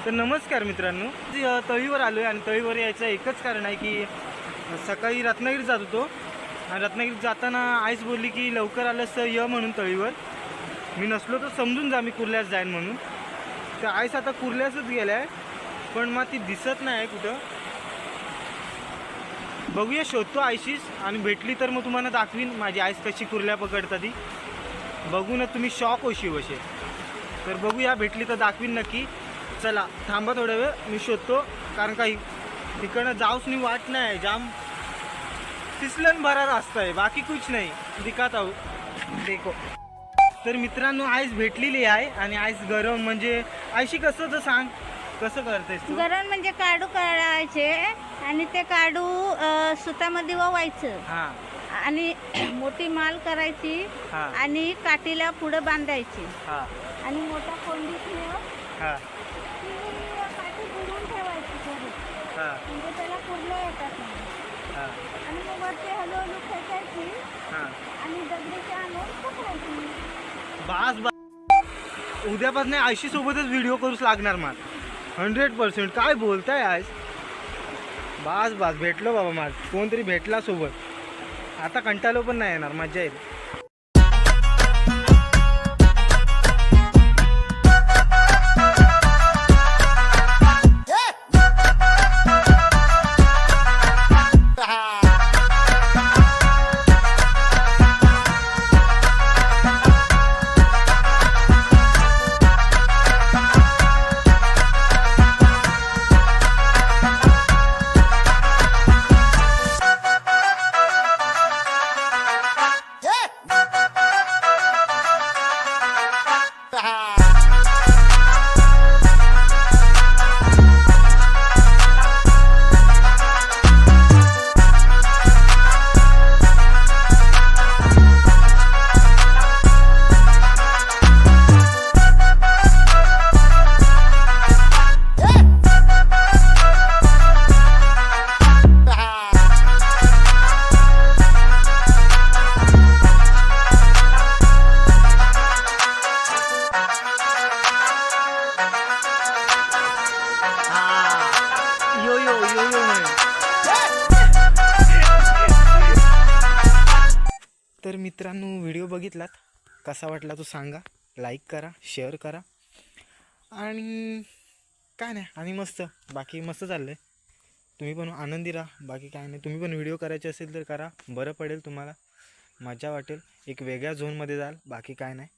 तर नमस्कार मित्रांनो, तळीवर आलो आहे आणि तळीवर यायचं एकच कारण आहे की सकाळी रत्नागिरीत जात होतो आणि रत्नागिरीत जाताना आईच बोलली की लवकर आलंस तर ये म्हणून तळीवर. मी नसलो तर समजून जा मी कुर्ल्यास जाईन म्हणून. तर आईस आता कुर्ल्यासच गेला आहे, पण मग ती दिसत नाही आहे कुठं. बघूया, शोधतो आईशीच आणि भेटली तर मग तुम्हाला दाखवीन माझी आईस कशी कुर्ल्या पकडता ती. बघून तुम्ही शॉक होशी असे. तर बघूया, भेटली तर दाखवीन नक्की. चला थांबा थोडा वेळ, मी शोधतो. कारण काही तिकडनं जाऊच नाही वाट नाही, जाम फिसलन भरा रास्ता आहे, बाकी कुछ नाही दिखात आहो देखो. तर मित्रांनो, आईस भेटलेली आहे आणि आईस गरम म्हणजे आईशी कसं तर सांग कसं करतेस तू? गरण म्हणजे काढू काढायचे आणि ते काढू सुतामध्ये ववायचं. हां आणि मोठी माल करायची हां आणि काठीला पुढे बांधायची हां आणि मोठा कोंडी ठेव हां ती काठी बुडवून ठेवायची थोडी, हां म्हणजे त्याला पुरलं येतात नाही. हां आणि मग वरती हळूहळू खेचायची हां. आणि दगडीची आणून पकडायची. बास बास, उद्यापासून आयशी सोबतच व्हिडिओ करूच लागणार मला 100%. काय बोलताय आज? बास बास, भेटलो बाबा, माझ कोणतरी भेटला सोबत. आता कंटाळलो पण नाही येणार, मजा येईल. तर मित्रांनो, व्हिडिओ बघितलात, कसा वाटला तो सांगा, लाईक करा, शेअर करा. आणि काय नाही, आणि मस्त बाकी मस्त चाललं आहे. तुम्ही पण आनंदी राहा, बाकी काय नाही. तुम्ही पण व्हिडिओ करायचे असेल तर करा, बरं पडेल तुम्हाला, मजा वाटेल. एक वेगळ्या झोनमध्ये जाल, बाकी काय नाही.